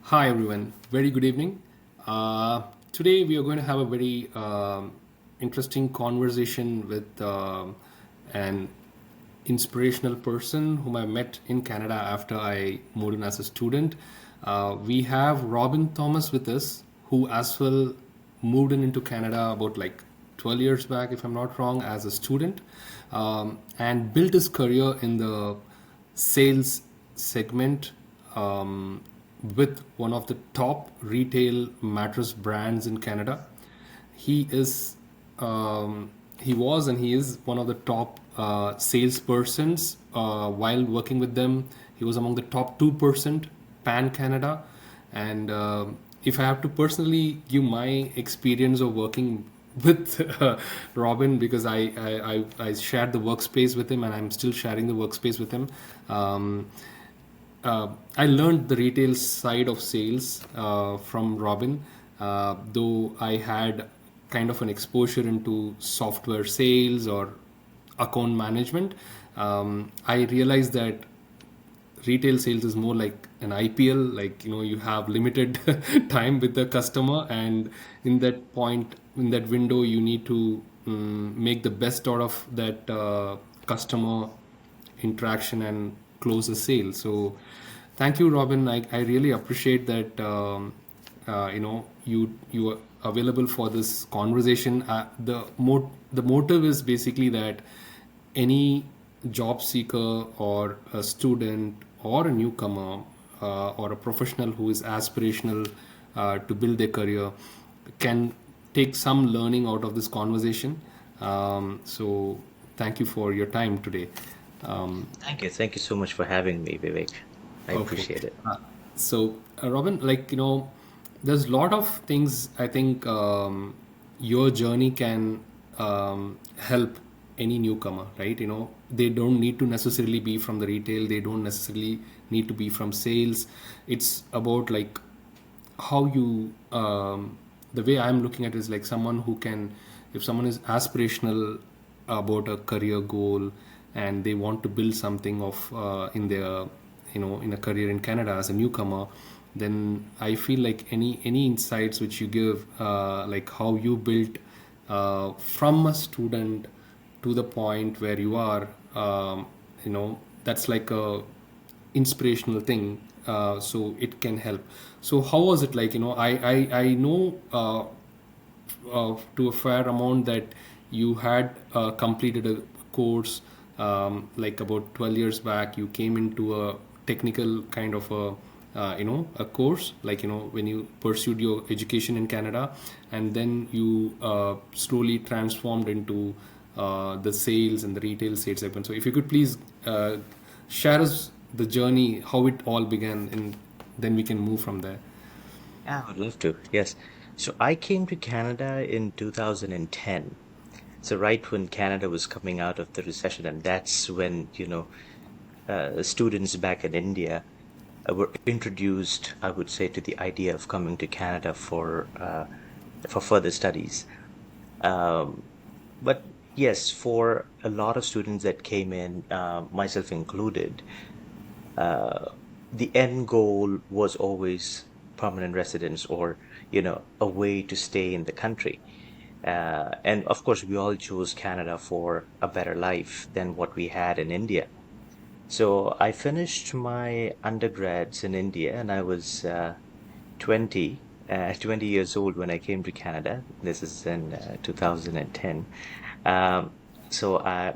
Hi, everyone. Very good evening. Today, we are going to have a very interesting conversation with an inspirational person whom I met in Canada after I moved in as a student. We have Robin Thomas with us, who as well moved in into Canada about like 12 years back, if I'm not wrong, as a student, and built his career in the sales segment with one of the top retail mattress brands in Canada. He is, he was, and he is one of the top salespersons while working with them. He was among the top 2% pan Canada. And if I have to personally give my experience of working with Robin, because I shared the workspace with him and I'm still sharing the workspace with him. Um, I learned the retail side of sales from Robin, though I had kind of an exposure into software sales or account management. I realized that retail sales is more like an IPL, like you have limited time with the customer, and in that point, in that window, you need to make the best out of that customer interaction and close a sale. So thank you, Robin. I really appreciate that you are available for this conversation. The motive is basically that any job seeker or a student or a newcomer or a professional who is aspirational to build their career can take some learning out of this conversation. So thank you for your time today. Um, Thank you. Thank you so much for having me, Vivek. I Okay. appreciate it. Robin, there's a lot of things I think your journey can help any newcomer, right? They don't need to necessarily be from the retail, they don't necessarily need to be from sales. It's about like how you the way I'm looking at it is like someone who can, if someone is aspirational about a career goal and they want to build something of in their in a career in Canada as a newcomer, then I feel like any insights which you give, like how you built from a student to the point where you are, that's like a inspirational thing, so it can help. So how was it like? I know to a fair amount that you had completed a course like about 12 years back. You came into a technical kind of a course, like when you pursued your education in Canada, and then you slowly transformed into the sales and the retail sales segment. So if you could please share us the journey, how it all began, and then we can move from there. Yeah, I would love to. Yes. So I came to Canada in 2010. So right when Canada was coming out of the recession, and that's when, students back in India were introduced, I would say, to the idea of coming to Canada for further studies. Um, but yes, for a lot of students that came in, myself included, uh, the end goal was always permanent residence or, a way to stay in the country. And of course, we all chose Canada for a better life than what we had in India. So I finished my undergrads in India and I was 20 years old when I came to Canada. This is in 2010. Um,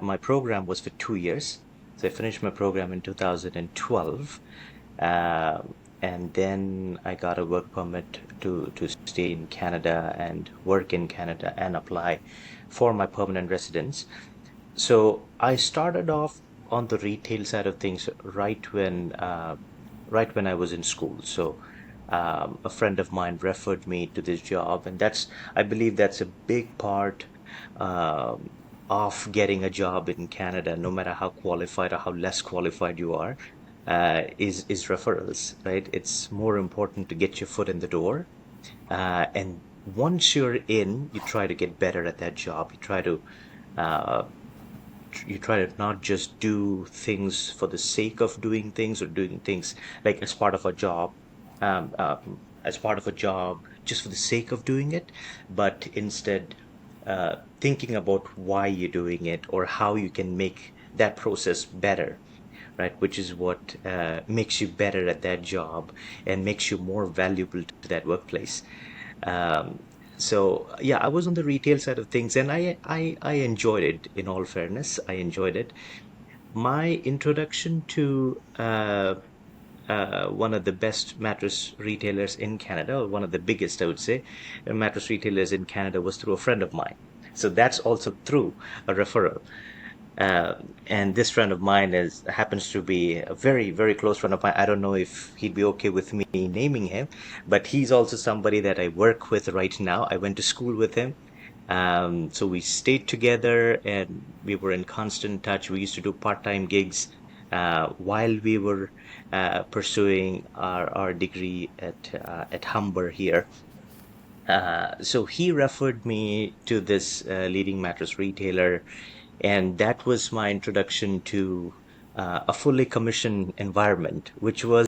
my program was for 2 years. So I finished my program in 2012. And then I got a work permit to stay in Canada and work in Canada and apply for my permanent residence. So I started off on the retail side of things right when I was in school. So a friend of mine referred me to this job, and I believe that's a big part um, of getting a job in Canada, no matter how qualified or how less qualified you are, is referrals, right? It's more important to get your foot in the door, and once you're in, you try to get better at that job. Uh, you try to not just do things for the sake of doing things or doing things like as part of a job, as part of a job just for the sake of doing it, but instead thinking about why you're doing it or how you can make that process better, right? Which is what makes you better at that job and makes you more valuable to that workplace. Um, so yeah, I was on the retail side of things, and I enjoyed it. In all fairness, I enjoyed it. My introduction to one of the best mattress retailers in Canada, or one of the biggest, I would say, mattress retailers in Canada, was through a friend of mine. So that's also through a referral. And this friend of mine happens to be a very, very close friend of mine. I don't know if he'd be okay with me naming him, but he's also somebody that I work with right now. I went to school with him. So we stayed together and we were in constant touch. We used to do part-time gigs while we were pursuing our degree at Humber here. So he referred me to this leading mattress retailer, and that was my introduction to a fully commissioned environment, which was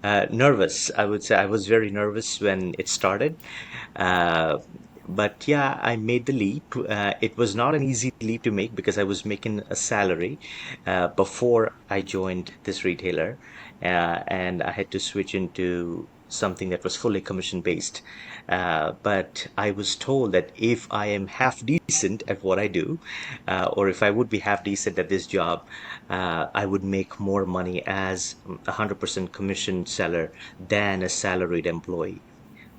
nervous. I would say I was very nervous when it started. Uh, but yeah, I made the leap. It was not an easy leap to make because I was making a salary before I joined this retailer, and I had to switch into something that was fully commission based. But I was told that if I am half decent at what I do, or if I would be half decent at this job, I would make more money as a 100% commission seller than a salaried employee,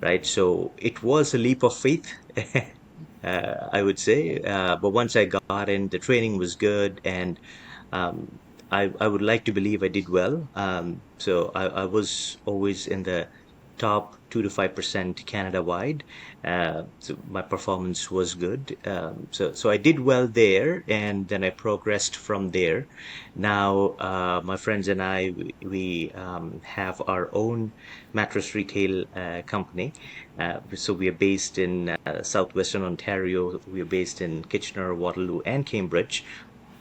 right? So it was a leap of faith, I would say. But once I got in, the training was good, and I would like to believe I did well. So I was always in the top 2 to 5% Canada wide. So my performance was good. So I did well there, and then I progressed from there. Now my friends and I we have our own mattress retail company. So we are based in southwestern Ontario. We are based in Kitchener, Waterloo, and Cambridge,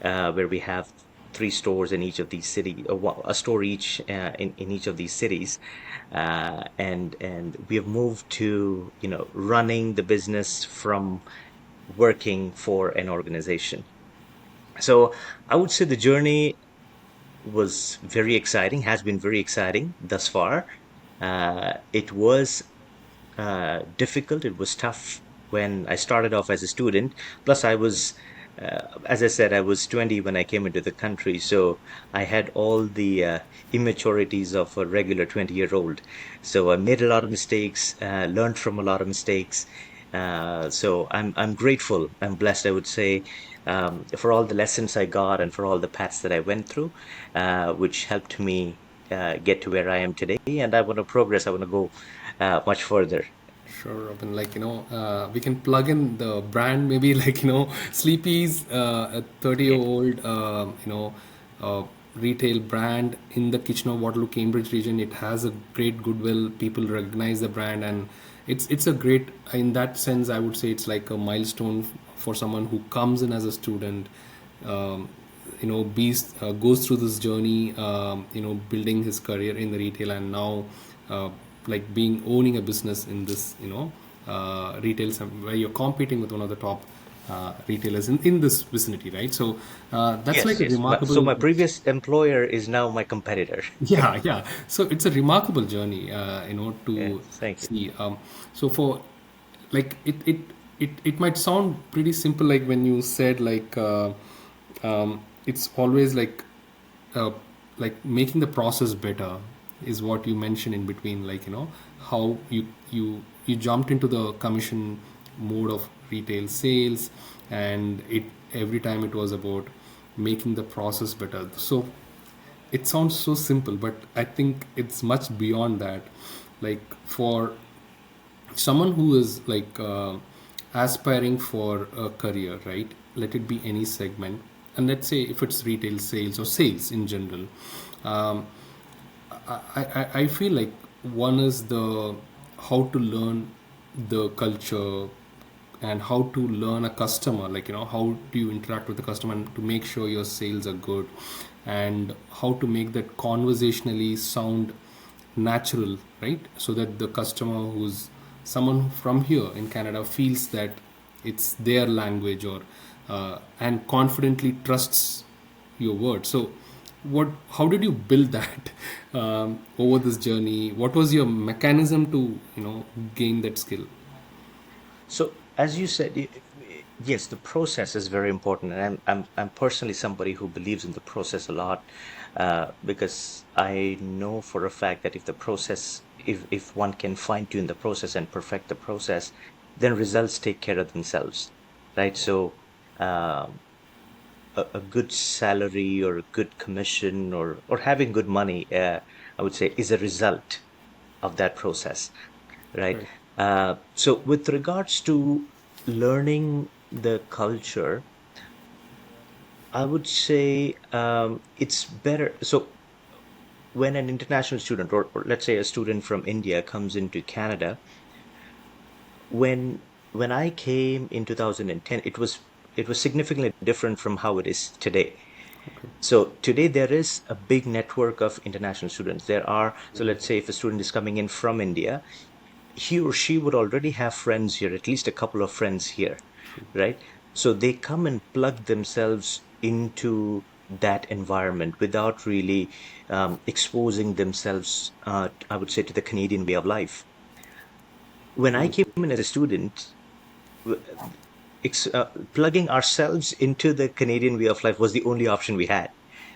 where we have three stores in each of these cities, a store each in each of these cities, and we have moved to running the business from working for an organization. So I would say the journey was very exciting, has been very exciting thus far. It was difficult. It was tough when I started off as a student. Plus, as I said, I was 20 when I came into the country, so I had all the immaturities of a regular 20-year-old. So I made a lot of mistakes, learned from a lot of mistakes. So I'm grateful. I'm blessed, I would say, for all the lessons I got and for all the paths that I went through, which helped me get to where I am today. And I want to progress. I want to go much further. Sure, Robin. Like, we can plug in the brand, maybe like, Sleepy's, a 30-year-old, retail brand in the Kitchener-Waterloo, Cambridge region. It has a great goodwill. People recognize the brand, and it's a great, in that sense, I would say it's like a milestone for someone who comes in as a student, um, goes through this journey, building his career in the retail, and now uh, like being owning a business in this retail where you're competing with one of the top retailers in this vicinity, right? So that's like Yes, a yes. So remarkable. my previous employer is now my competitor. Yeah, yeah. So it's a remarkable journey, Yeah, to thank you. see. So for like it might sound pretty simple, like when you said like it's always uh, like making the process better is what you mentioned in between, like how you jumped into the commission mode of retail sales, and it every time it was about making the process better. So it sounds so simple, but I think it's much beyond that. Like for someone who is like aspiring for a career, right? Let it be any segment, and let's say if it's retail sales or sales in general, um, I feel like one is the how to learn the culture and how to learn a customer, like how do you interact with the customer and to make sure your sales are good, and how to make that conversationally sound natural, right? So that the customer who's someone from here in Canada feels that it's their language, or and confidently trusts your word. So, what? How did you build that over this journey? What was your mechanism to gain that skill? So, as you said, yes, the process is very important, and I'm personally somebody who believes in the process a lot, because I know for a fact that if the process, if one can fine tune the process and perfect the process, then results take care of themselves, right? So, um, a good salary or a good commission or having good money, I would say, is a result of that process, right? Right. So with regards to learning the culture, I would say it's better. So when an international student, or let's say a student from India comes into Canada, when when I came in 2010, it was significantly different from how it is today. So today there is a big network of international students. So let's say if a student is coming in from India, he or she would already have friends here, at least a couple of friends here, right? So they come and plug themselves into that environment without really exposing themselves, I would say, to the Canadian way of life. When I came in as a student, plugging ourselves into the Canadian way of life was the only option we had,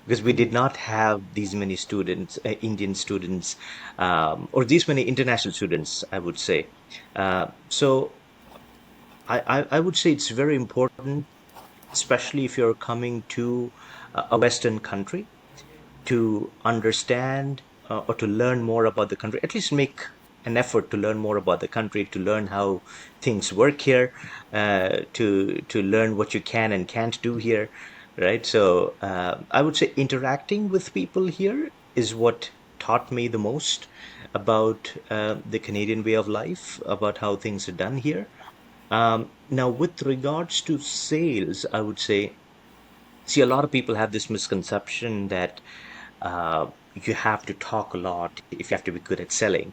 because we did not have these many students, Indian students, or these many international students, I would say. So I would say it's very important, especially if you're coming to a Western country, to understand or to learn more about the country, at least make an effort to learn more about the country, to learn how things work here, to learn what you can and can't do here, right? So I would say interacting with people here is what taught me the most about the Canadian way of life, about how things are done here. Now, with regards to sales, I would say, see, a lot of people have this misconception that you have to talk a lot if you have to be good at selling.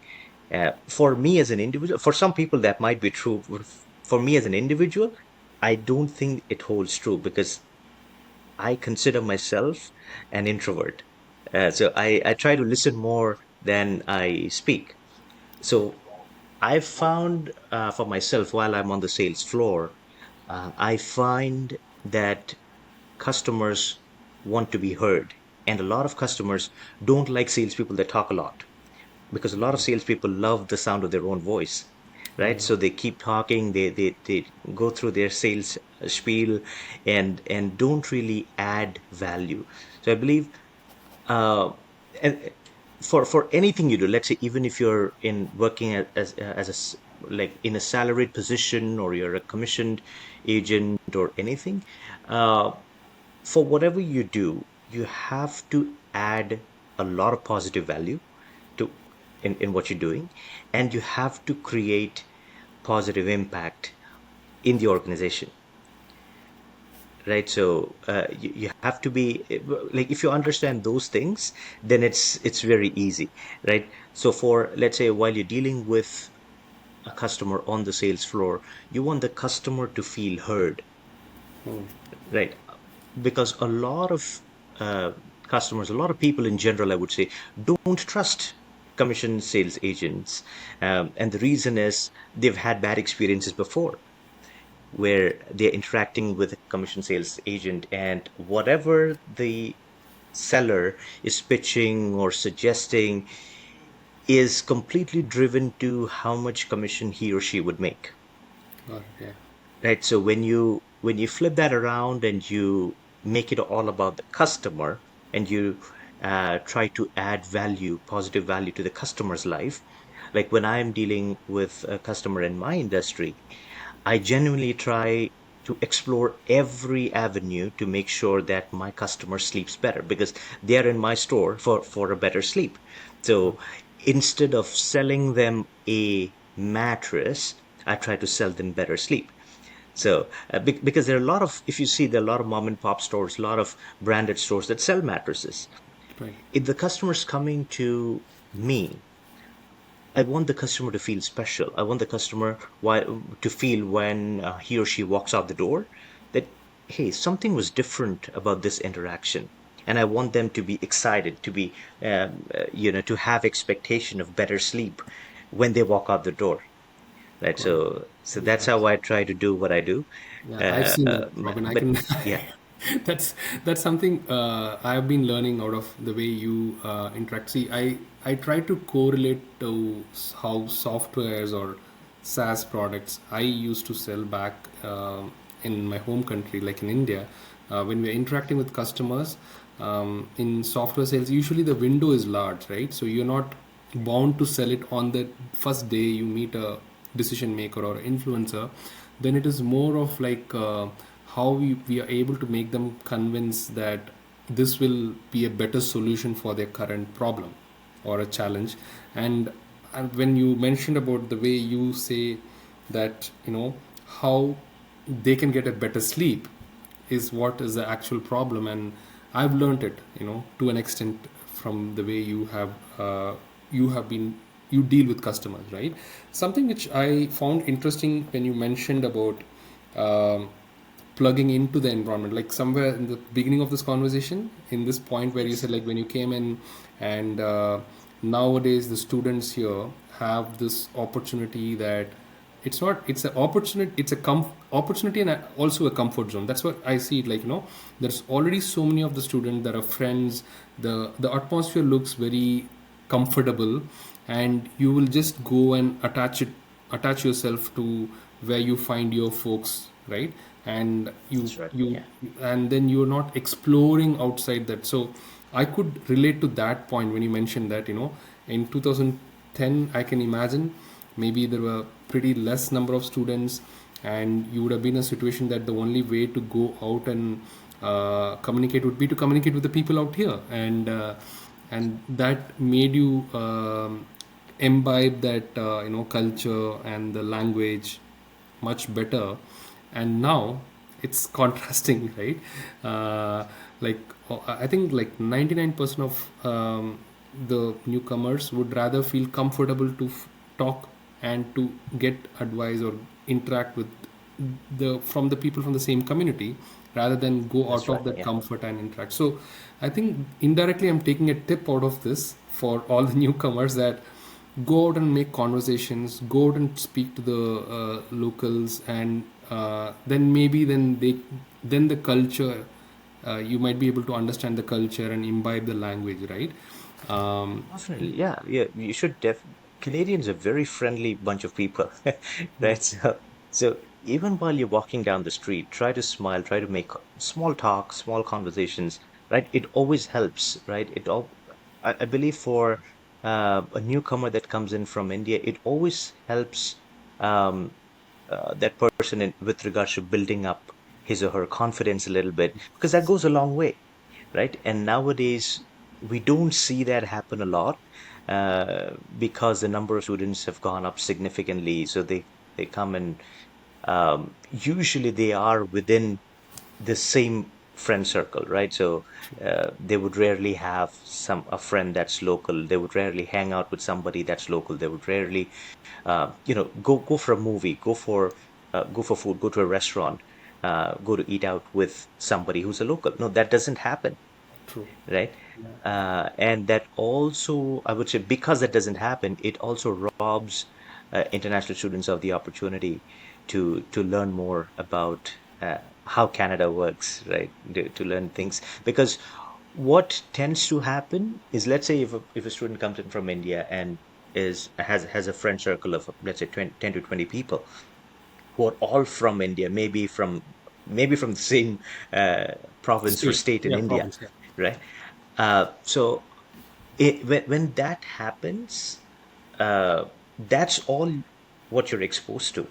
For me as an individual, for some people that might be true. For me as an individual, I don't think it holds true, because I consider myself an introvert. So I try to listen more than I speak. So I found for myself, while I'm on the sales floor, I find that customers want to be heard. And a lot of customers don't like salespeople that talk a lot, because a lot of salespeople love the sound of their own voice, right? So they keep talking, they go through their sales spiel, and don't really add value. So I believe, uh, and for anything you do, let's say even if you're in working like in a salaried position, or you're a commissioned agent or anything, uh, for whatever you do, you have to add a lot of positive value to in what you're doing, and you have to create positive impact in the organization, right? So you have to be like, if you understand those things, then it's very easy, right? So for, let's say, while you're dealing with a customer on the sales floor, you want the customer to feel heard, right? Because a lot of uh, customers, a lot of people in general, I would say, don't trust commission sales agents. And the reason is they've had bad experiences before, where they're interacting with a commission sales agent, and whatever the seller is pitching or suggesting is completely driven to how much commission he or she would make. Got it. Yeah. Right. So when you flip that around and you make it all about the customer, and you try to add value, positive value to the customer's life, like when I'm dealing with a customer in my industry, I genuinely try to explore every avenue to make sure that my customer sleeps better, because they are in my store for a better sleep. So instead of selling them a mattress, I try to sell them better sleep. So, because there are a lot of, if you see, there are a lot of mom and pop stores, a lot of branded stores that sell mattresses. Right. If the customer's coming to me, I want the customer to feel special. I want the customer to feel when he or she walks out the door that, hey, something was different about this interaction. And I want them to be excited, to be, to have expectation of better sleep when they walk out the door, right? Correct. So that's Yeah. how I try to do what I do. Yeah, I've seen that, Robin. I But can. yeah, that's that's something I've been learning out of the way you interact. See, I try to correlate to how softwares or SaaS products I used to sell back in my home country, like in India, when we're interacting with customers in software sales. Usually, the window is large, right? So you're not bound to sell it on the first day you meet a decision maker or influencer. Then it is more of like how we are able to make them convince that this will be a better solution for their current problem or a challenge. And when you mentioned about the way you say that, how they can get a better sleep is what is the actual problem. And I've learned it, to an extent, from the way you have been you deal with customers, right? Something which I found interesting when you mentioned about um, plugging into the environment, like somewhere in the beginning of this conversation, in this point where you yes, said, like, when you came in, and nowadays the students here have this opportunity that it's not it's an opportunity, it's a opportunity, and also a comfort zone. That's what I see it, like, there's already so many of the students that are friends. The atmosphere looks very comfortable, and you will just go and attach yourself to where you find your folks, right? And you that's right. you Yeah, and then you're not exploring outside that. So I could relate to that point when you mentioned that, in 2010, I can imagine maybe there were pretty less number of students, and you would have been in a situation that the only way to go out and communicate would be to communicate with the people out here. And that made you imbibe that, culture and the language much better. And now it's contrasting, right? Like, I think like 99% of the newcomers would rather feel comfortable to talk and to get advice or interact with the from the people from the same community, rather than go that's out of right. that Yeah. comfort and interact. So I think indirectly I'm taking a tip out of this for all the newcomers, that go out and make conversations, go out and speak to the locals, and then maybe then the culture, you might be able to understand the culture and imbibe the language, right? um, Definitely, yeah, yeah. You should Canadians are very friendly bunch of people, right? So even while you're walking down the street, try to smile, try to make small talk, small conversations, right? It always helps, right? I believe for a newcomer that comes in from India, it always helps um, that person with regards to building up his or her confidence a little bit, because that goes a long way, right? And nowadays, we don't see that happen a lot because the number of students have gone up significantly. So they come and usually they are within the same friend circle, right? So they would rarely have a friend that's local. They would rarely hang out with somebody that's local. They would rarely, go for a movie, go for food, go to a restaurant, go to eat out with somebody who's a local. No, that doesn't happen, True. right? And that also, I would say, because that doesn't happen, it also robs international students of the opportunity to learn more about how Canada works, right? To learn things, because what tends to happen is, let's say if a student comes in from India and has a friend circle of, let's say, 20, 10 to 20 people who are all from India, maybe from the same province or State, state in yeah, India, province, yeah. right? So when that happens, that's all what you're exposed to,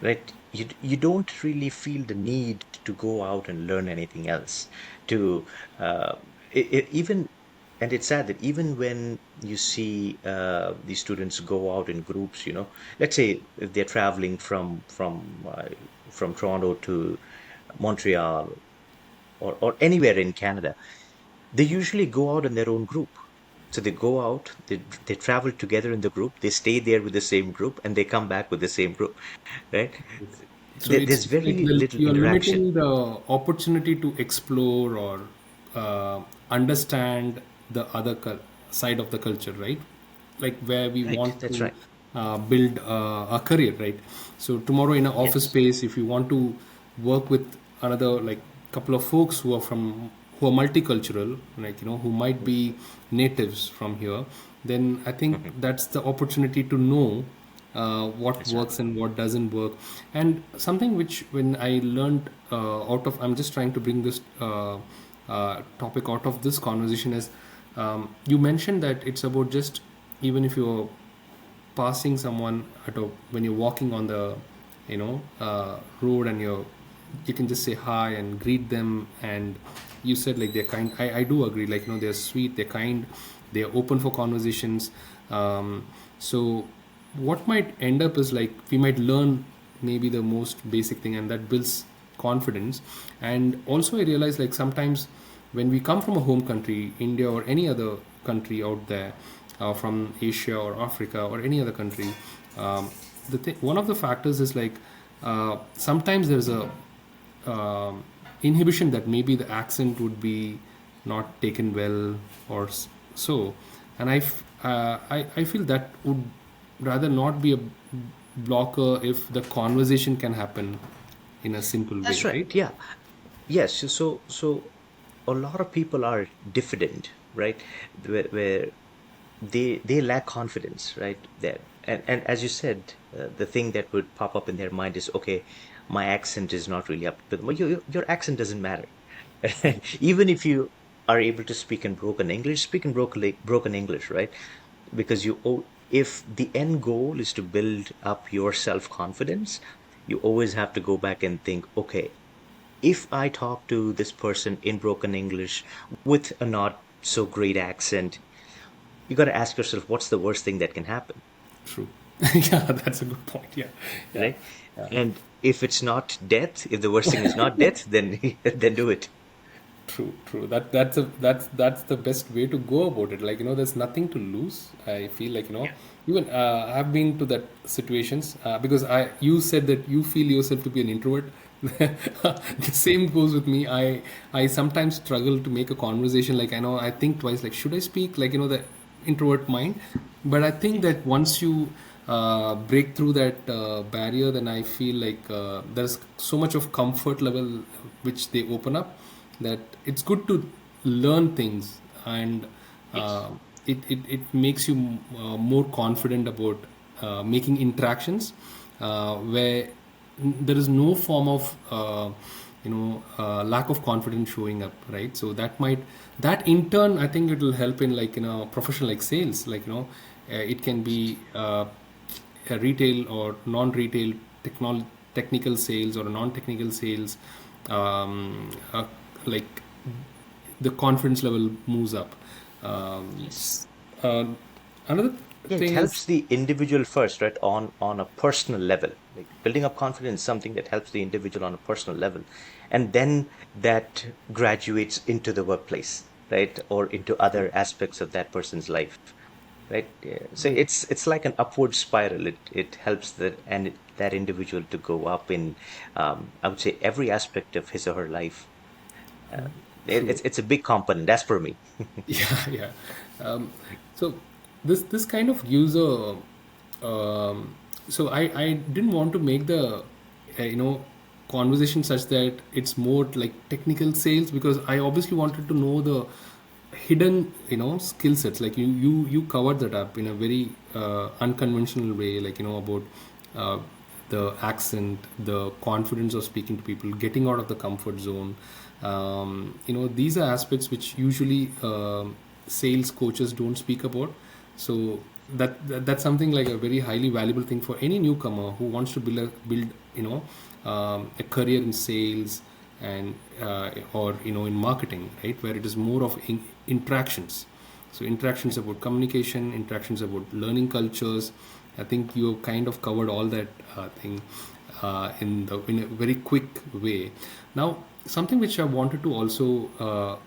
right? You don't really feel the need to go out and learn anything else. To even, and it's sad that even when you see these students go out in groups, let's say if they're traveling from Toronto to Montreal or anywhere in Canada, they usually go out in their own group, So they go out, they travel together in the group, they stay there with the same group, and they come back with the same group, right? So There's it's like very little you're interaction. limiting the opportunity to explore or understand the other side of the culture, right? Like where we Right, want that's to right. build a career, right? So tomorrow in an office Yes. space, if you want to work with another like couple of folks who are multicultural, like who might be natives from here, then I think Hmm. that's the opportunity to know what That's right. works and what doesn't work. And something which when I learned out of, I'm just trying to bring this topic out of this conversation is, you mentioned that it's about just, even if you're passing someone when you're walking on the road, and you can just say hi and greet them, and you said like they're kind. I do agree, like they're sweet, they're kind, they're open for conversations. So what might end up is like we might learn maybe the most basic thing, and that builds confidence. And also I realize like sometimes when we come from a home country, India or any other country out there, from Asia or Africa or any other country, one of the factors is like sometimes there's a inhibition that maybe the accent would be not taken well, or so. And I feel that would rather not be a blocker if the conversation can happen in a simple That's way, right. right? Yeah. Yes. So a lot of people are diffident, right? Where they lack confidence, right? There. And as you said, the thing that would pop up in their mind is, okay, my accent is not really up to them. Well, your accent doesn't matter. Even if you are able to speak in broken English, speak in broken English, right? Because if the end goal is to build up your self-confidence, you always have to go back and think, okay, if I talk to this person in broken English with a not so great accent, you got to ask yourself, what's the worst thing that can happen, True. Yeah, that's a good point. Yeah, yeah. right? And if it's not death, if the worst thing is not death, then then do it. True, true. That's the best way to go about it. Like there's nothing to lose. I feel like Yeah. even I've been to that situations, because you said that you feel yourself to be an introvert. The same goes with me. I sometimes struggle to make a conversation. Like I think twice. Like should I speak? Like the introvert mind. But I think Yes. that once you break through that barrier, then I feel like there's so much of comfort level which they open up, that it's good to learn things. And Yes. uh, it makes you more confident about making interactions where there is no form of lack of confidence showing up, right? So that in turn I think it will help in like professional like sales, like it can be a retail or non-retail technical sales or non-technical sales, uh, like the confidence level moves up. Yes. Uh, Another Yeah, it thing is, helps the individual first, right? On a personal level. Like building up confidence is something that helps the individual on a personal level. And then that graduates into the workplace, right? Or into other aspects of that person's life. Right. Yeah. So it's like an upward spiral. It helps that individual to go up in, I would say, every aspect of his or her life. true. It's a big component. That's for me. Yeah, yeah. So this kind of gives a so I didn't want to make the conversation such that it's more like technical sales, because I obviously wanted to know the hidden skill sets. Like you covered that up in a very unconventional way, like about uh, the accent, the confidence of speaking to people, getting out of the comfort zone. These are aspects which usually sales coaches don't speak about. So that's something like a very highly valuable thing for any newcomer who wants to build a career in sales, and or in marketing, right, where it is more of interactions. So interactions about communication, interactions about learning cultures. I think you have kind of covered all that thing in a very quick way. Now, something which I wanted to also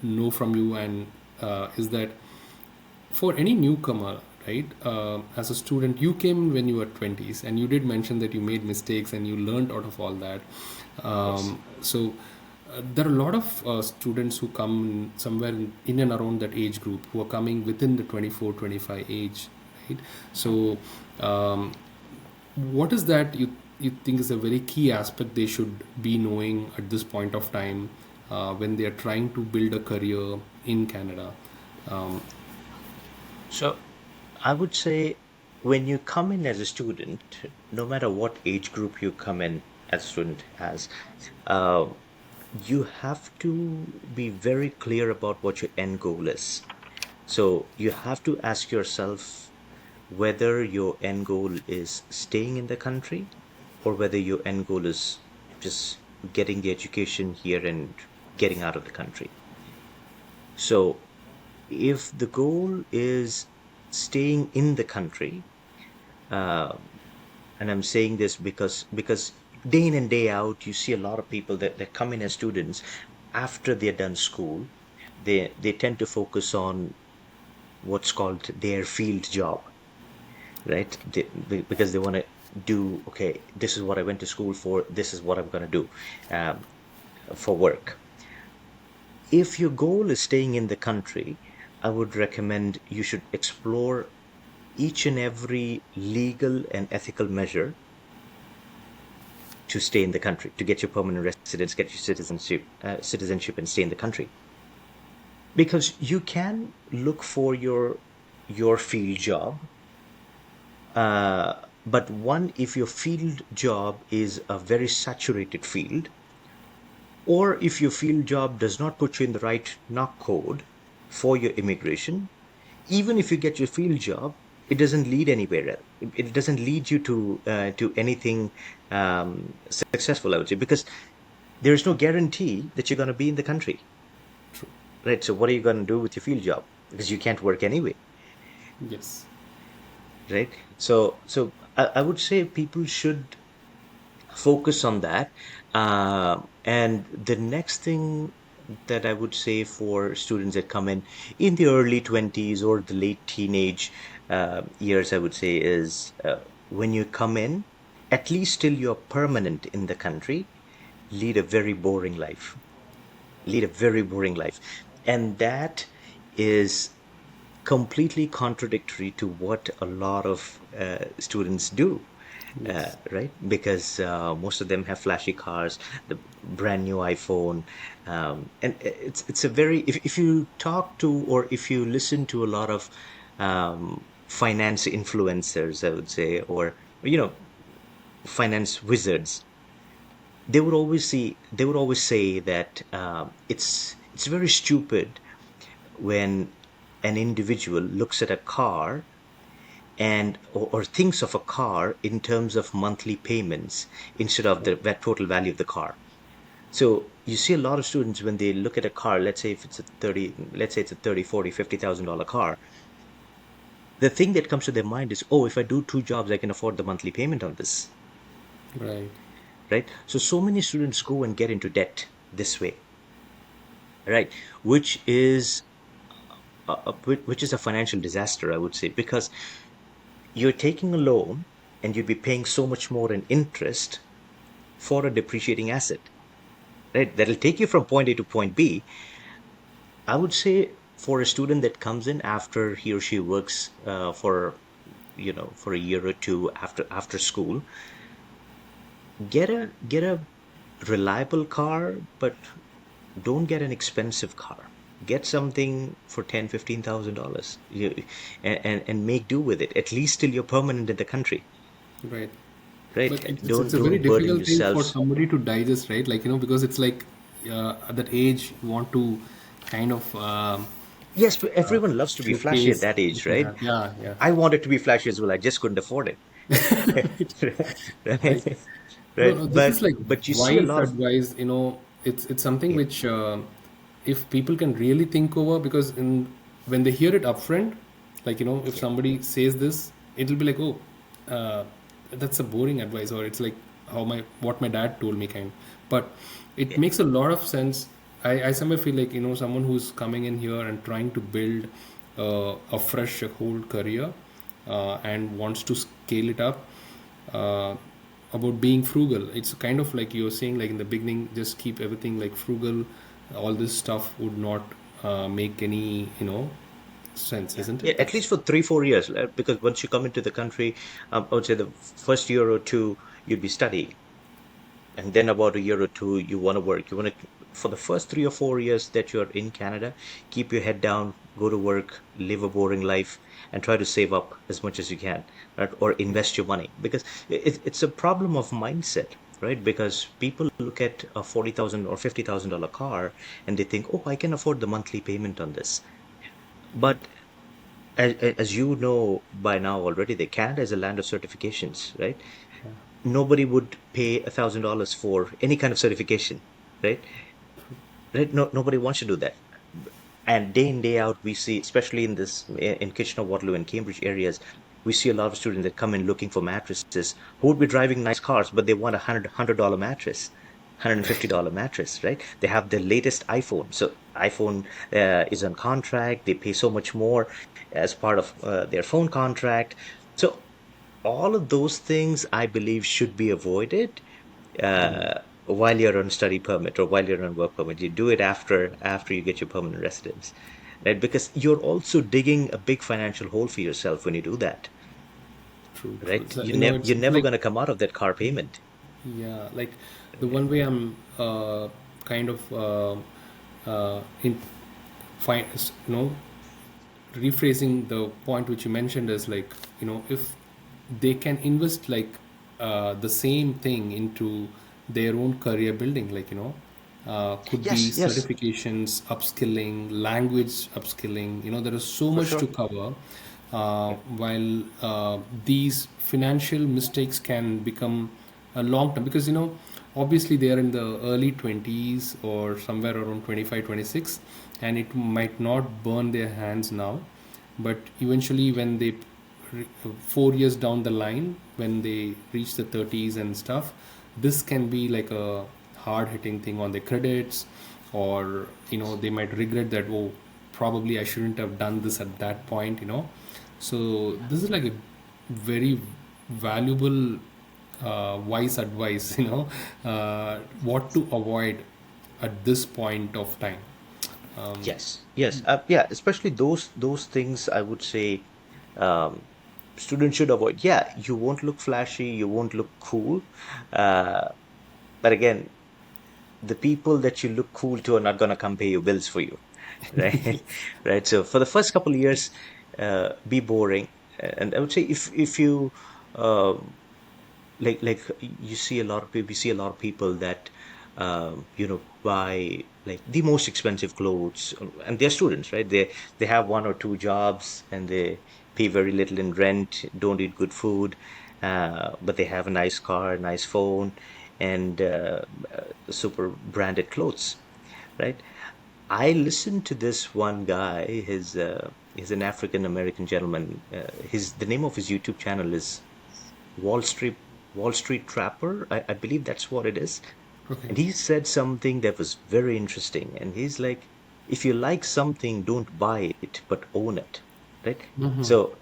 know from you, and is that for any newcomer, right? As a student, you came when you were 20s, and you did mention that you made mistakes and you learned out of all that. Yes. There are a lot of students who come somewhere in and around that age group who are coming within the 24, 25 age, right? So, um, what is that you think is a very key aspect they should be knowing at this point of time when they are trying to build a career in Canada? Um, So I would say when you come in as a student, no matter what age group you come in as a student as, uh, you have to be very clear about what your end goal is. So you have to ask yourself whether your end goal is staying in the country or whether your end goal is just getting the education here and getting out of the country. So if the goal is staying in the country, uh, and I'm saying this because day in and day out, you see a lot of people that come in as students after they're done school. They tend to focus on what's called their field job, right? Because they want to do, okay, this is what I went to school for, this is what I'm going to do um, for work. If your goal is staying in the country, I would recommend you should explore each and every legal and ethical measure to stay in the country, to get your permanent residence, get your citizenship, and stay in the country. Because you can look for your field job, but one, if your field job is a very saturated field, or if your field job does not put you in the right knock code for your immigration, even if you get your field job, it doesn't lead anywhere else. It doesn't lead you to anything successful, I would say, because there is no guarantee that you're going to be in the country, True. right? So what are you going to do with your field job? Because you can't work anyway, Yes. right? So I would say people should focus on that. And the next thing that I would say for students that come in the early 20s or the late teenage years, I would say is when you come in, at least till you're permanent in the country, lead a very boring life. Lead a very boring life. And that is completely contradictory to what a lot of students do, Yes. right? Because most of them have flashy cars, the brand new iPhone, and it's a very if you talk to or if you listen to a lot of finance influencers, I would say, or you know finance wizards, they would always say that it's very stupid when an individual looks at a car and or thinks of a car in terms of monthly payments instead of the total value of the car. So you see a lot of students when they look at a car, let's say if it's a 30, let's say it's a 30, 40, $50,000 car, the thing that comes to their mind is, oh, if I do two jobs, I can afford the monthly payment on this, Right. right? So many students go and get into debt this way, right? Which is a financial disaster, I would say, because you're taking a loan and you'd be paying so much more in interest for a depreciating asset, right? That'll take you from point A to point B. I would say for a student that comes in after he or she works for a year or two after school, get a reliable car, but don't get an expensive car. Get something for $10,000, $15,000, and make do with it at least till you're permanent in the country, Right. right? But it's Don't a very don't burden difficult thing for yourselves. somebody to digest, right? Like, because it's like at that age, you want to kind of Yes, but everyone loves to be flashy at showcase that age, something right? that, yeah, yeah. I wanted to be flashy as well. I just couldn't afford it. Right. Right? No, Right. no, this is But like but you see a wise lot of advice. It's something yeah, which if people can really think over, because when they hear it upfront, like, if yeah, somebody says this, it'll be like, oh, uh, that's a boring advice, or it's like what my dad told me kind. But it yeah, makes a lot of sense. I somewhere feel like, someone who's coming in here and trying to build a fresh, a whole career, and wants to scale it up, uh, about being frugal. It's kind of like you're saying, like in the beginning, just keep everything like frugal. All this stuff would not make any, sense, Yeah, isn't yeah, it? at least That's for 3 4 years, because once you come into the country, I would say the first year or two you'd be studying, and then about a year or two you want to work. You want to, for the first 3 or 4 years that you're in Canada, keep your head down, go to work, live a boring life, and try to save up as much as you can, right? Or invest your money, because it's a problem of mindset, right? Because people look at a 40,000 or $50,000 car and they think, oh, I can afford the monthly payment on this. But as you know by now already, that Canada is a land of certifications, right? Nobody would pay $1,000 for any kind of certification, right? Right? No, nobody wants to do that. And day in, day out, we see, especially in Kitchener, Waterloo, and Cambridge areas, we see a lot of students that come in looking for mattresses who would be driving nice cars, but they want a $100 mattress. $150 mattress, right? They have the latest iPhone. So iPhone is on contract. They pay so much more as part of their phone contract. So all of those things, I believe, should be avoided while you're on study permit or while you're on work permit. You do it after you get your permanent residence, right? Because you're also digging a big financial hole for yourself when you do that, true, true. right? So, You're it's never like, going to come out of that car payment. yeah, like the one way I'm kind of in find, rephrasing the point which you mentioned is like, if they can invest like the same thing into their own career building, like, could be Yes, yes, certifications, upskilling, language upskilling, there is so for much to sure. cover, Yeah. while these financial mistakes can become a long term, because obviously they are in the early 20s or somewhere around 25, 26, and it might not burn their hands now, but eventually when they 4 years down the line, when they reach the 30s and stuff, this can be like a hard hitting thing on their credits, or they might regret that, oh, probably I shouldn't have done this at that point, so this is like a very valuable wise advice, what to avoid at this point of time. Yes, yes, yeah. Especially those things, I would say, um, students should avoid. Yeah, you won't look flashy, you won't look cool, uh, but again, the people that you look cool to are not going to come pay your bills for you, right? Right. So for the first couple of years, be boring, and I would say if you like you see a lot of people, we see a lot of people that buy like the most expensive clothes, and they're students, right? They have one or two jobs and they pay very little in rent, don't eat good food, but they have a nice car, nice phone, and super branded clothes, right? I listened to this one guy. He's an African American gentleman. His the name of his YouTube channel is Wall Street Wall Street Trapper. I believe that's what it is. Okay. And he said something that was very interesting. And he's like, if you like something, don't buy it, but own it. Right? So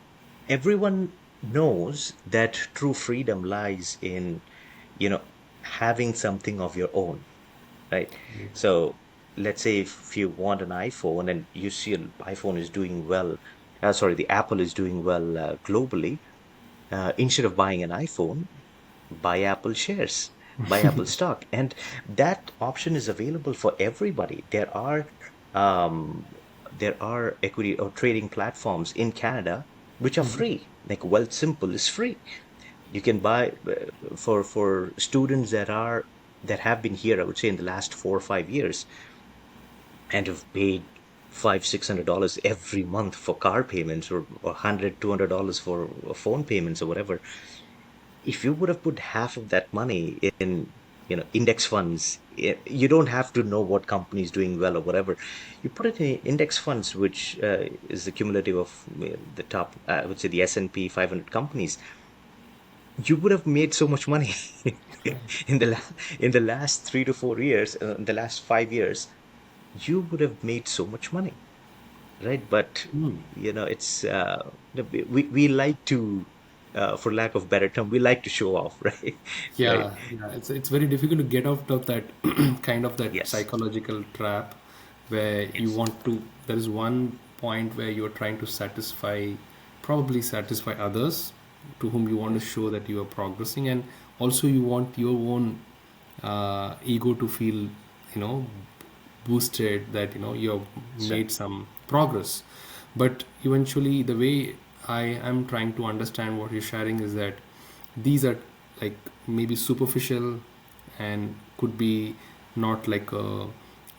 everyone knows that true freedom lies in, you know, having something of your own, right? So let's say if you want an iPhone and you see an iPhone is doing well, sorry, the Apple is doing well globally, instead of buying an iPhone, buy Apple shares, buy Apple stock. And that option is available for everybody. Um, there are equity or trading platforms in Canada which are free. Like Wealth Simple is free. You can buy for students that have been here, I would say in the last 4 or 5 years, and have paid $500 $600 every month for car payments, or $100 $200 for phone payments or whatever. If you would have put half of that money in, index funds, you don't have to know what company is doing well or whatever. You put it in index funds, which is the cumulative of the top, I would say the S&P 500 companies. You would have made so much money in the last 3 to 4 years, in the last 5 years. You would have made so much money. right? But Mm. it's we like to, for lack of better term, we like to show off, right? Right? Yeah. It's very difficult to get out of that kind of that Yes, psychological trap where you yes, want to. There is one point where you are trying to probably satisfy others to whom you want to yes, show that you are progressing, and also you want your own ego to feel, boosted that you have that's right. made some progress. But eventually, the way I am trying to understand what you're sharing is that these are like maybe superficial and could be not like a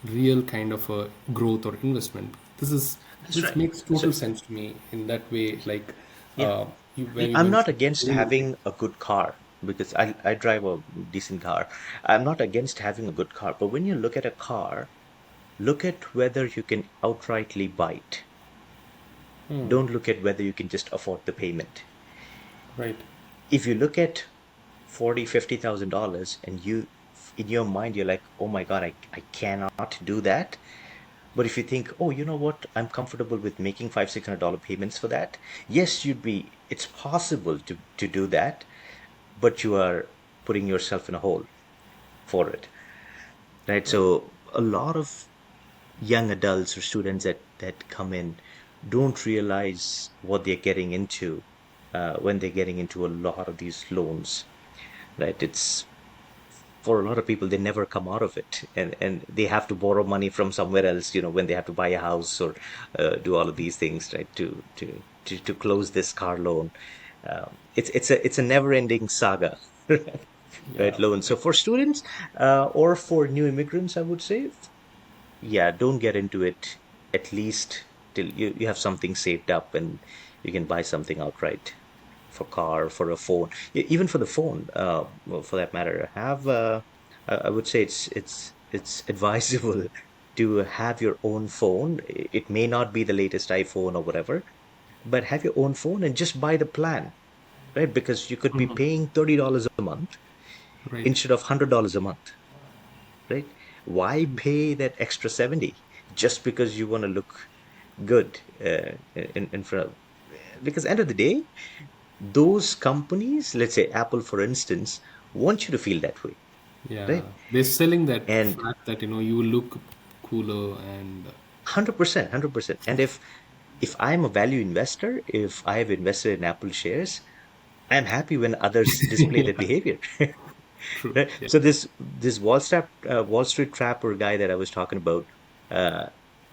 real kind of a growth or investment. That's This right. makes So total sense to me in that way. Like yeah, when you I'm not mentioned against having a good car because I drive a decent car. I'm not against having a good car, but when you look at a car, look at whether you can outrightly buy it. Don't look at whether you can just afford the payment. right. If you look at 40, $50,000 and in your mind you're like, oh my God, I cannot do that. But if you think, oh, you know what, I'm comfortable with making $500, $600 payments for that. Yes, it's possible to do that, but you are putting yourself in a hole for it, right? Right. So a lot of young adults or students that come in don't realize what they're getting into when they're getting into a lot of these loans, right? It's for a lot of people they never come out of it, and they have to borrow money from somewhere else, when they have to buy a house or do all of these things, right, to close this car loan. It's a never ending saga. Yeah. Right, loan. So for students or for new immigrants, I would say, yeah, don't get into it at least till you have something saved up and you can buy something outright for car, for a phone, even for the phone, well, for that matter. Have I would say it's advisable to have your own phone. It may not be the latest iPhone or whatever, but have your own phone and just buy the plan, right? Because you could be paying $30 a month Right. instead of $100 a month, right? Why pay that extra 70 just because you want to look good in front of? Because end of the day, those companies, let's say Apple, for instance, want you to feel that way, Yeah. right? They're selling that And fact that you will look cooler and 100%, 100%. And if I'm a value investor, if I have invested in Apple shares, I'm happy when others display that behavior. true. Right? Yeah. So this Wall Street trapper guy that I was talking about, uh,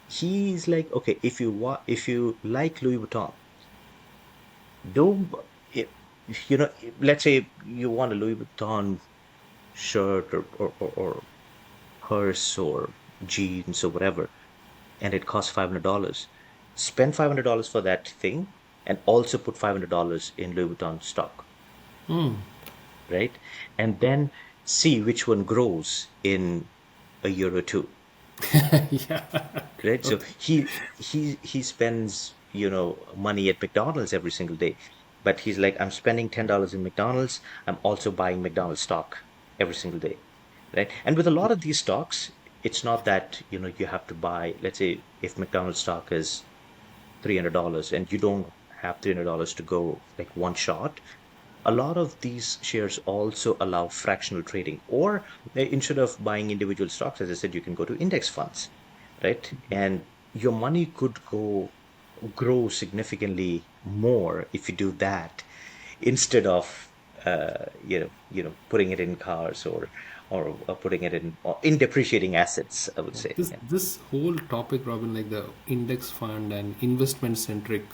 he's like, okay, if you like Louis Vuitton, don't if, let's say you want a Louis Vuitton shirt or purse or jeans or whatever, and it costs $500. Spend $500 for that thing and also put $500 in Louis Vuitton stock, right? And then see which one grows in a year or two, Yeah. right? So Okay. he spends, money at McDonald's every single day, but he's like, I'm spending $10 in McDonald's. I'm also buying McDonald's stock every single day, right? And with a lot of these stocks, it's not that, you have to buy, let's say if McDonald's stock is $300 and you don't have $300 to go like one shot. A lot of these shares also allow fractional trading, or instead of buying individual stocks, as I said, you can go to index funds, right? And your money could grow significantly more if you do that instead of putting it in cars or putting it in depreciating assets, I would say. this Yeah. this whole topic, Robin, like the index fund and investment centric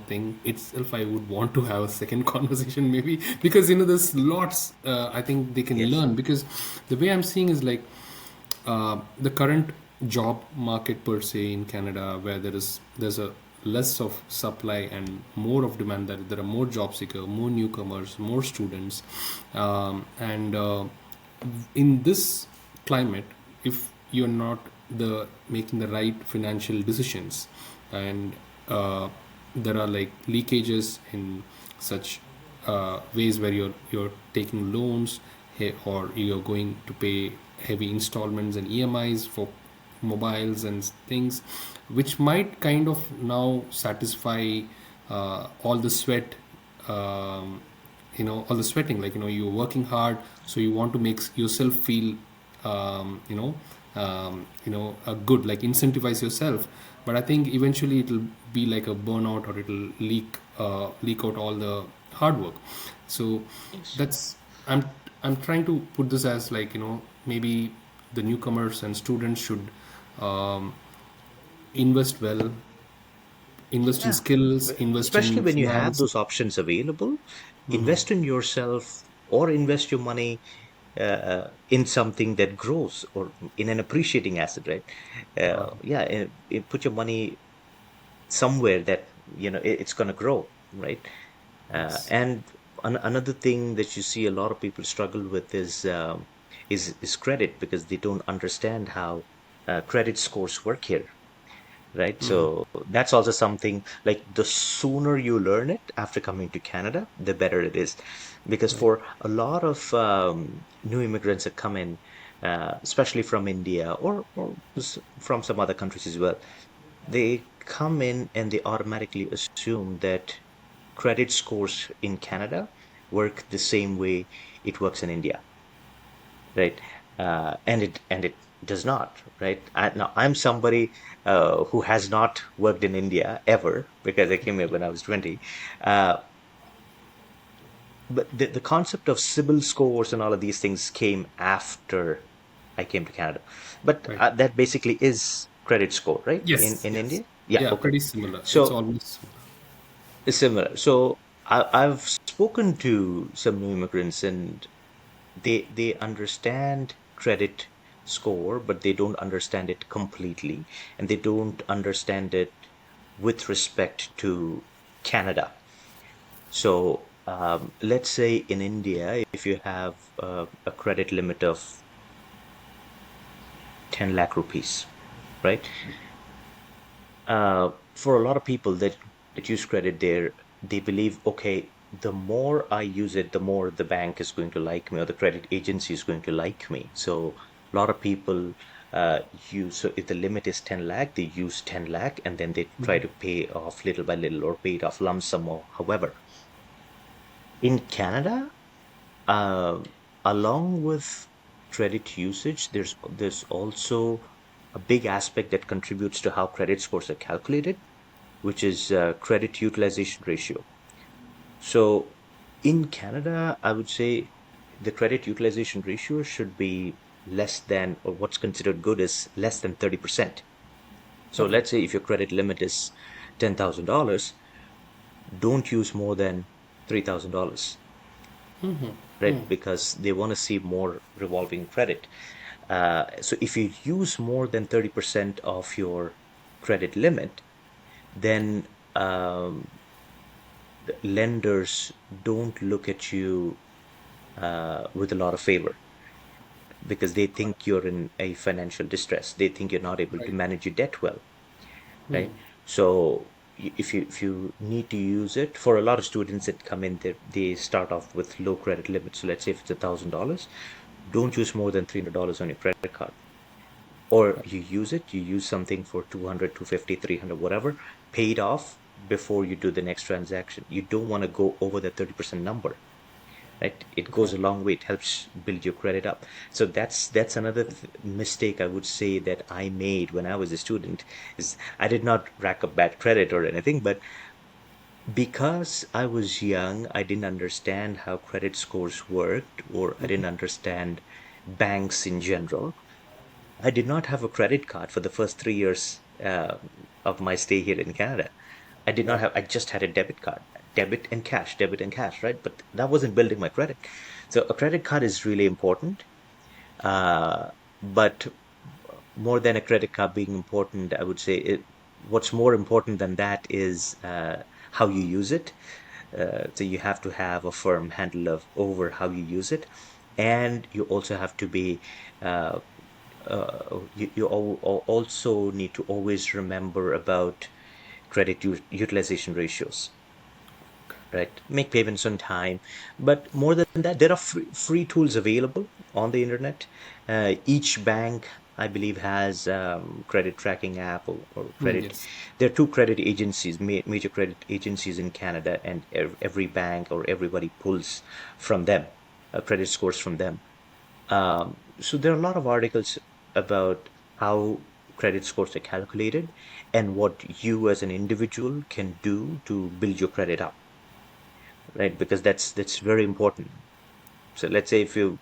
thing itself, I would want to have a second conversation maybe, because there's lots I think they can Yes. learn, because the way I'm seeing is like the current job market per se in Canada, where there's a less of supply and more of demand, that there are more job seekers, more newcomers, more students, and in this climate, if you're not the making the right financial decisions, and there are like leakages in such ways where you're taking loans, or you're going to pay heavy installments and EMIs for mobiles and things, which might kind of now satisfy all the sweat, all the sweating. Like, you're working hard, so you want to make yourself feel, good, like incentivize yourself. But I think eventually it'll be like a burnout, or it'll leak out all the hard work. So Yes. that's I'm I'm trying to put this as, like, maybe the newcomers and students should um, invest well, invest in Yeah. skills, invest Especially in when you have finance. those options available, invest in yourself or invest your money in something that grows or in an appreciating asset, right? Yeah, put your money somewhere that it's going to grow, right? Yes. And another thing that you see a lot of people struggle with is credit, because they don't understand how credit scores work here, right? So that's also something, like, the sooner you learn it after coming to Canada, the better it is. Because Right. for a lot of new immigrants that come in, especially from India or from some other countries as well, they come in and they automatically assume that credit scores in Canada work the same way it works in India, right? And it does not, right? Now I'm somebody who has not worked in India ever, because I came here when I was 20. Uh, but the concept of CIBIL scores and all of these things came after I came to Canada. But Right. that basically is credit score, right? In Yes. in Yes. India, yeah, Yeah. okay. Pretty similar. It's So almost similar. it's similar. So I've spoken to some new immigrants, and they understand credit score, but they don't understand it completely, and they don't understand it with respect to Canada. So let's say in India, if you have a credit limit of 10 lakh rupees, right? For a lot of people that use credit there, they believe, okay, the more I use it, the more the bank is going to like me, or the credit agency is going to like me. So a lot of people use, so if the limit is 10 lakh, they use 10 lakh, and then they try to pay off little by little, or pay it off lump sum, or however. In Canada, uh, along with credit usage, there's also a big aspect that contributes to how credit scores are calculated, which is credit utilization ratio. So in Canada, I would say the credit utilization ratio should be less than, or what's considered good is less than 30%. So Okay. let's say if your credit limit is $10,000, don't use more than $3,000, right? Because they want to see more revolving credit. So if you use more than 30% of your credit limit, then the lenders don't look at you with a lot of favor, because they think you're in a financial distress. They think you're not able to Right. manage your debt well, right? So if you need to use it, for a lot of students that come in, they start off with low credit limits. So let's say if it's $1,000, don't use more than $300 on your credit card. Or Right. you use it, you use something for 200, 250, 300, whatever, pay it off before you do the next transaction. You don't want to go over the 30% number, right? It goes Okay. a long way. It helps build your credit up. So that's another mistake I would say that I made when I was a student, is I did not rack up bad credit or anything, but because I was young, I didn't understand how credit scores worked, or I didn't understand banks in general. I did not have a credit card for the first 3 years of my stay here in Canada. I did not Right. have, I just had a debit card, debit and cash, right? But that wasn't building my credit. So a credit card is really important. But more than a credit card being important, I would say what's more important than that is how you use it. So you have to have a firm handle of over how you use it, and you also have to be uh, also need to always remember about credit utilization ratios, right? Make payments on time. But more than that, there are free tools available on the internet. Each bank I believe, has credit tracking app or credit. Yes. There are two credit agencies, major credit agencies in Canada, and every bank or everybody pulls from them, credit scores from them. So there are a lot of articles about how credit scores are calculated and what you as an individual can do to build your credit up, right? Because that's very important. So let's say if you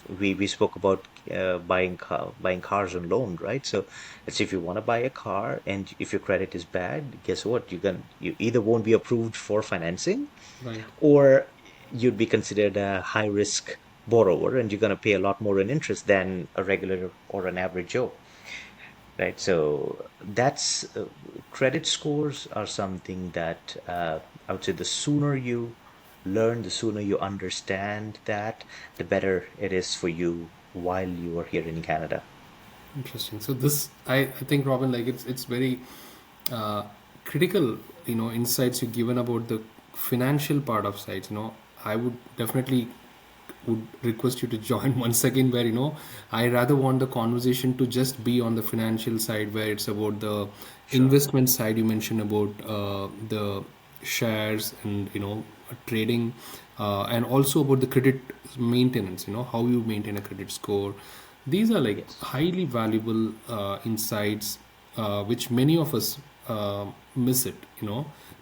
we spoke about buying cars on loan, right? So let's say if you want to buy a car and if your credit is bad, guess what? You either won't be approved for financing, Right. or you'd be considered a high risk borrower and you're going to pay a lot more in interest than a regular or an average Joe, right? So that's credit scores are something that I would say the sooner you learn, the sooner you understand that, the better it is for you while you are here in Canada. Interesting. So this, I think, Robin, like it's very uh, critical, insights you given about the financial part of sites. I would definitely would request you to join once again, where I rather want the conversation to just be on the financial side, where it's about the Sure. investment side. You mentioned about the shares and trading, and also about the credit maintenance. How you maintain a credit score. These are like Yes. highly valuable insights, which many of us miss it,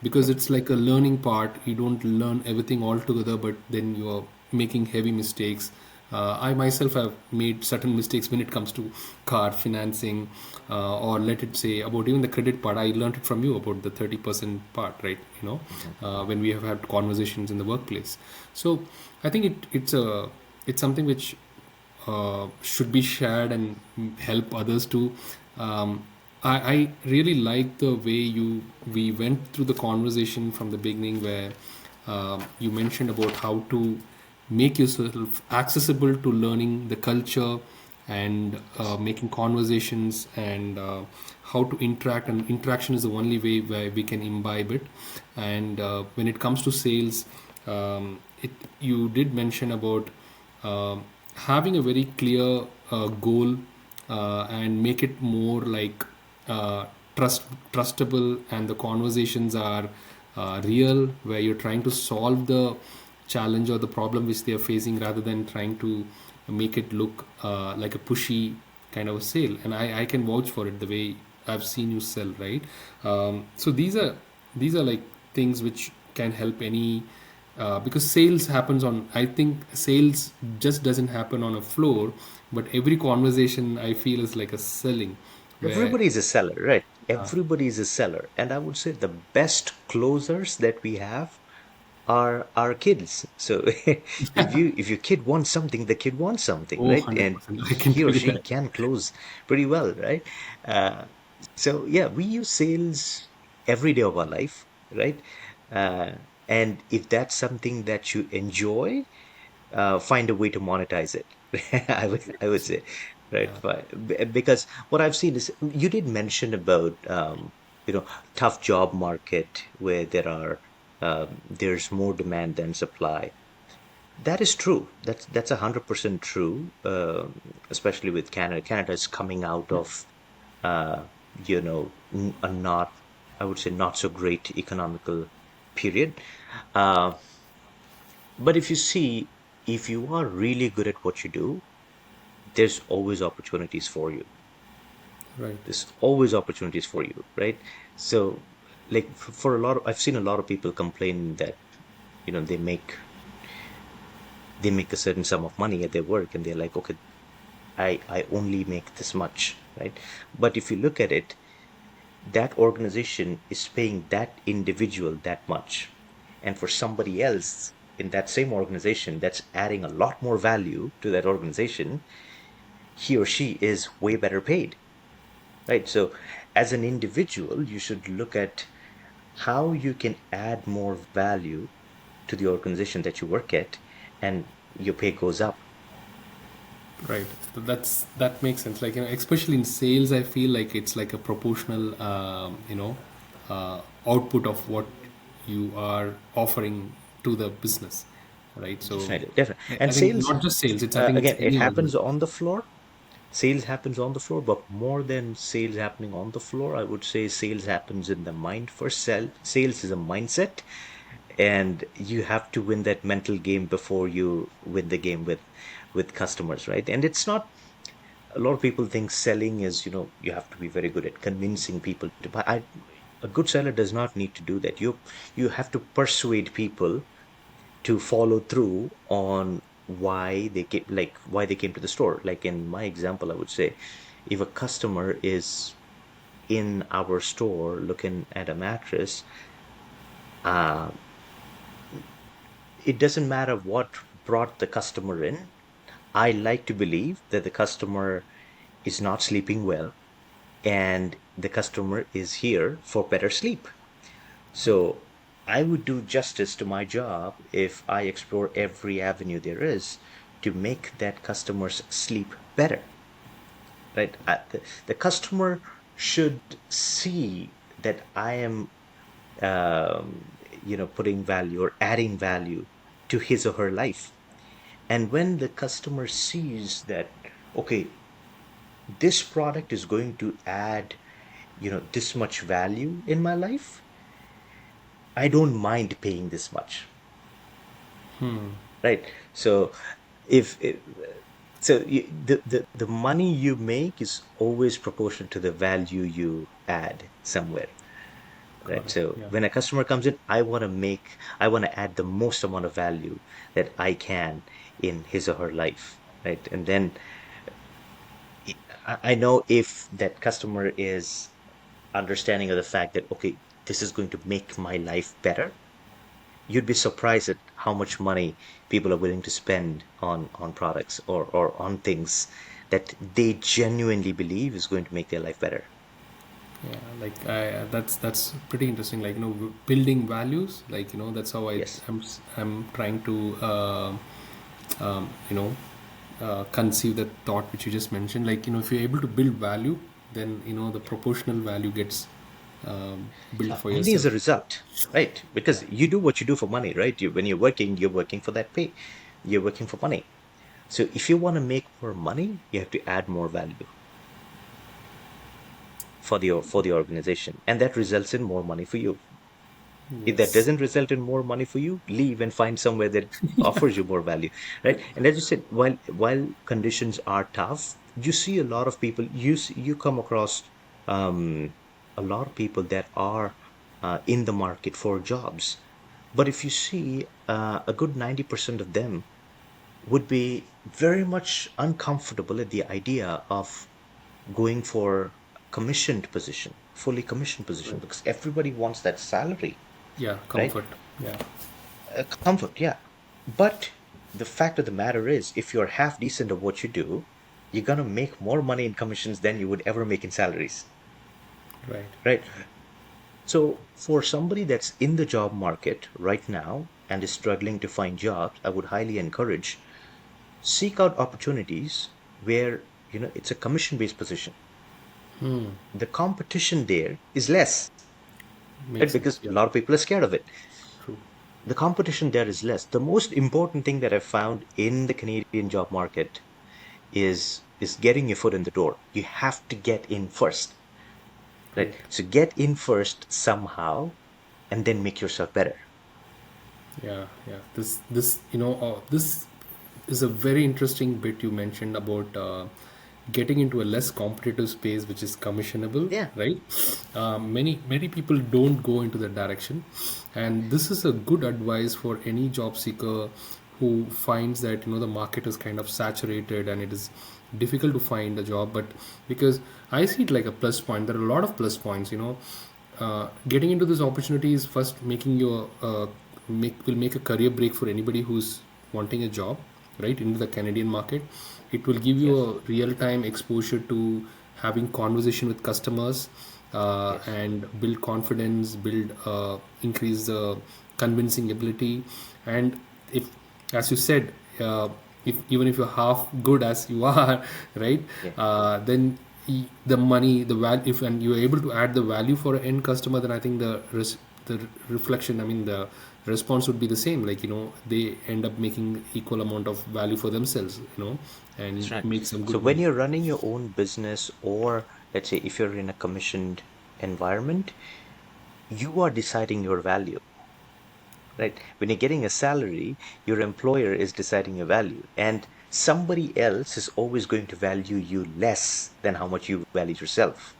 because it's like a learning part. You don't learn everything all together, but then you're making heavy mistakes. I myself have made certain mistakes when it comes to car financing, or let it say about even the credit part. I learned it from you about the 30% part, right? Mhm. When we have had conversations in the workplace. So I think it's something which should be shared and help others too. I really like the way we went through the conversation from the beginning, where you mentioned about how to make yourself accessible to learning the culture and Yes. making conversations, and how to interact, and interaction is the only way where we can imbibe it. And when it comes to sales, it you did mention about having a very clear goal, and make it more like uh, trustable, and the conversations are real, where you're trying to solve the challenge or the problem which they are facing, rather than trying to make it look like a pushy kind of a sale. And I can vouch for it, the way I've seen you sell, right? So these are like things which can help any, because sales happens on, I think sales just doesn't happen on a floor, but every conversation I feel is like a selling, where Everybody is a seller, right? Everybody is a seller. And I would say the best closers that we have are our kids. So if your kid wants something, the kid wants something, oh, right? And 100% I can he or tell you she that. can close pretty well, right? Uh, so yeah, we use sales every day of our life, right? Uh, and if that's something that you enjoy, find a way to monetize it. I would say, right? Because what I've seen is you did mention about tough job market where there's more demand than supply. That is true. That's 100% true. Especially with Canada. Canada is coming out of a not, I would say, not so great economical period. Uh, but if you see, if you are really good at what you do, there's always opportunities for you. Right. There's always opportunities for you, right? So, like for a lot of, I've seen a lot of people complain that they make a certain sum of money at their work, and they're like, okay, I only make this much, right? But if you look at it, that organization is paying that individual that much, and for somebody else in that same organization that's adding a lot more value to that organization, he or she is way better paid, right? So as an individual, you should look at how you can add more value to the organization that you work at, and your pay goes up. Right. That makes sense. Like, especially in sales, I feel like it's like a proportional, output of what you are offering to the business, right? So Definitely, definitely. I And think sales, not just sales. I think it's again, it any happens organization. on the floor, Sales happens on the floor, but more than sales happening on the floor, I would say sales happens in the mind. First, sales is a mindset, and you have to win that mental game before you win the game with customers, right? And it's not, a lot of people think selling is, you have to be very good at convincing people to buy. A good seller does not need to do that. You have to persuade people to follow through on why they came to the store. Like in my example, I would say, if a customer is in our store looking at a mattress, uh, it doesn't matter what brought the customer in. I like to believe that the customer is not sleeping well, and the customer is here for better sleep. So I would do justice to my job if I explore every avenue there is to make that customer's sleep better, right? The customer should see that I am, putting value or adding value to his or her life. And when the customer sees that, okay, this product is going to add, this much value in my life, I don't mind paying this much, right? So if it, so you, the money you make is always proportional to the value you add somewhere, Got right? it. So Yeah. when a customer comes in, I want to add the most amount of value that I can in his or her life, right? And then I know if that customer is understanding of the fact that, okay, this is going to make my life better, you'd be surprised at how much money people are willing to spend on products or on things that they genuinely believe is going to make their life better. Yeah, like that's pretty interesting. Like building values. Like that's how Yes. I'm trying to you know conceive the thought which you just mentioned. Like if you're able to build value, then the proportional value gets built for Money is yourself. a result, right? Because you do what you do for money, right? When you're working for that pay. You're working for money. So if you want to make more money, you have to add more value for the organization, and that results in more money for you. If that Yes. doesn't result in more money for you, leave and find somewhere that offers you more value, right? And as you said, while conditions are tough, you see a lot of people. You come across um, a lot of people that are in the market for jobs. But if you see, a good 90% of them would be very much uncomfortable at the idea of going for a commissioned position, fully commissioned position, Right. because everybody wants that salary, Yeah, right? comfort. Yeah. Comfort, yeah. But the fact of the matter is, if you're half decent at what you do, you're gonna make more money in commissions than you would ever make in salaries, Right. right? So for somebody that's in the job market right now and is struggling to find jobs, I would highly encourage, seek out opportunities where it's a commission-based position. The competition there is less, right? Makes sense. Because a Yeah. lot of people are scared of it. True. The competition there is less. The most important thing that I've found in the Canadian job market is getting your foot in the door. You have to get in first, right? Right. So get in first somehow, and then make yourself better. Yeah, yeah. This is a very interesting bit you mentioned about getting into a less competitive space, which is commissionable, Yeah. right? Many people don't go into that direction, and this is a good advice for any job seeker who finds that the market is kind of saturated and it is difficult to find a job. But because I see it like a plus point, there are a lot of plus points. Getting into this opportunity is first making your make a career break for anybody who's wanting a job, right, into the Canadian market. It will give you Yes. a real time exposure to having conversation with customers, Yes. and build confidence, build increase the convincing ability. And if, as you said, if even if you're half good as you are, right, Yeah. then the money, the value, if and you're able to add the value for an end customer, then I think the reflection, I mean the response would be the same. Like, they end up making equal amount of value for themselves, That's and right. make some So good when money. you're running your own business, or let's say if you're in a commissioned environment, you are deciding your value, right? When you're getting a salary, your employer is deciding your value, and somebody else is always going to value you less than how much you value yourself,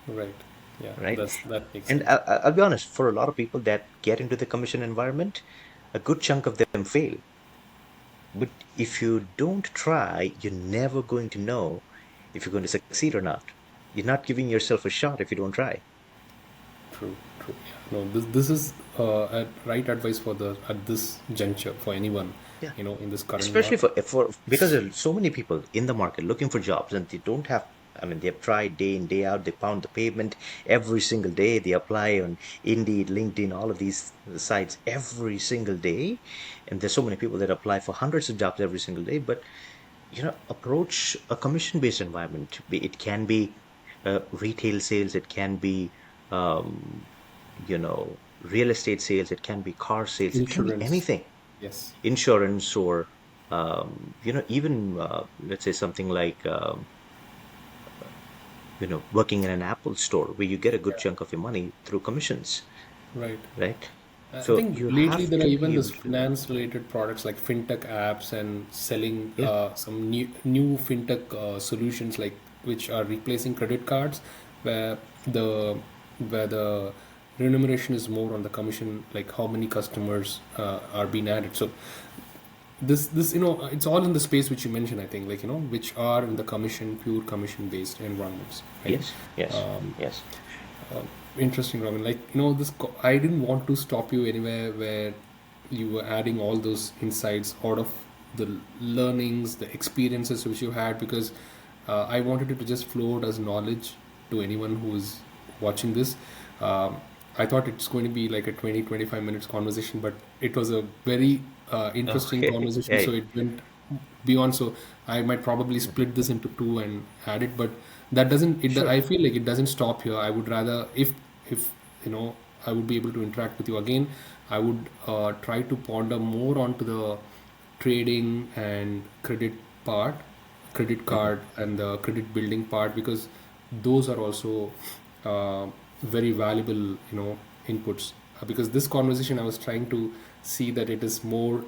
Right. Yeah, right? that makes And sense. I'll be honest, for a lot of people that get into the commission environment, a good chunk of them fail. But if you don't try, you're never going to know if you're going to succeed or not. You're not giving yourself a shot if you don't try. True, true. Yeah. No, this is right advice for the at this juncture for anyone, Yeah. in this current Especially market. for because there are so many people in the market looking for jobs, and they don't have, I mean, they've tried day in, day out, they pound the pavement every single day. They apply on Indeed, LinkedIn, all of these sites every single day. And there's so many people that apply for hundreds of jobs every single day. But approach a commission-based environment. It can be retail sales, it can be um, real estate sales, it can be car sales, it can be Insurance. anything, Yes. insurance, or even let's say something like working in an Apple store where you get a good Yeah. chunk of your money through commissions, Right. right? I So think you lately have there are to be even this able to. finance related products like fintech apps and selling Yeah. some new fintech solutions, like which are replacing credit cards, where the where the remuneration is more on the commission, like how many customers are being added. So this it's all in the space which you mentioned, I think, like, which are in the pure commission based environments, right? Yes, yes, yes. Interesting, Robin. Like, I didn't want to stop you anywhere where you were adding all those insights out of the learnings, the experiences which you had, because I wanted it to just float as knowledge to anyone who is watching this. Um, I thought it's going to be like a 20-25 minutes conversation, but it was a very interesting Okay. conversation. So Hey, it went beyond. So I might probably split this into two and add it, but that doesn't. sure. I feel like it doesn't stop here. I would rather, if I would be able to interact with you again, I would try to ponder more onto the trading and part, credit Hmm. card and the credit building part, because those are also very valuable, inputs. Because this conversation, I was trying to see that it is more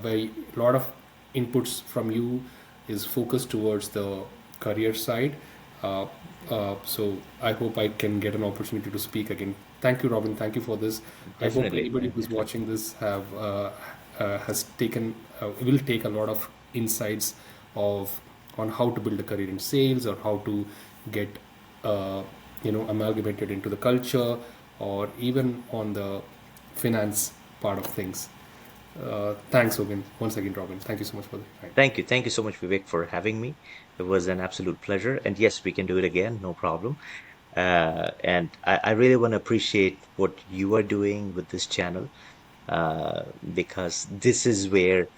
very lot of inputs from you is focused towards the career side. Uh, so I hope I can get an opportunity to speak again. Thank you, Robin. Thank you for this. I hope Definitely, anybody who's definitely. watching this has taken will take a lot of insights of on how to build a career in sales, or how to get uh, amalgamated into the culture, or even on the finance part of things. Thanks again, once again, Robin. Thank you so much for the time. Thank you. Thank you so much, Vivek, for having me. It was an absolute pleasure. And yes, we can do it again, no problem. And I really want to appreciate what you are doing with this channel, because this is where,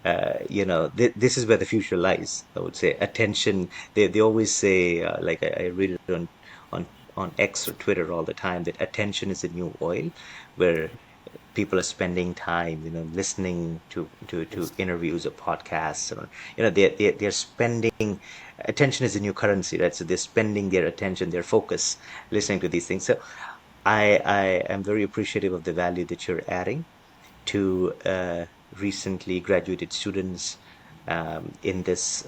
this is where the future lies. I would say attention. They always say, like I read it on on X or Twitter all the time, that attention is the new oil, where people are spending time, listening to Yes. interviews or podcasts, or they're spending. Attention is the new currency, right? So they're spending their attention, their focus, listening to these things. So I am very appreciative of the value that you're adding to recently graduated students in this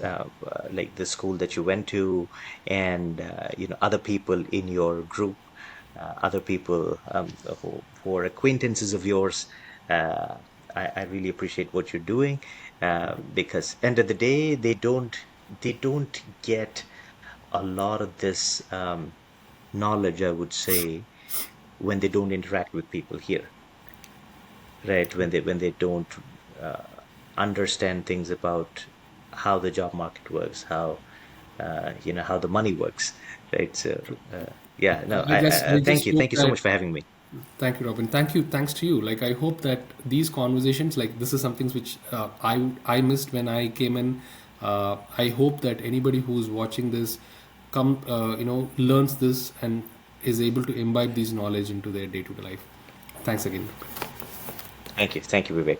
like the school that you went to, and other people in your group, other people who are acquaintances of yours. uh, I really appreciate what you're doing, because end of the day, they don't get a lot of this knowledge, I would say, when they don't interact with people here, right? When they don't uh, understand things about how the job market works, how the money works, right? So yeah, no, I thank just you, hope thank you so that. much for having me. Thank you, Robin. Thanks to you. Like, I hope that these conversations, like, this is something which I missed when I came in. I hope that anybody who's watching this learns this and is able to imbibe these knowledge into their day to day life. Thanks again. Thank you. Thank you, Vivek.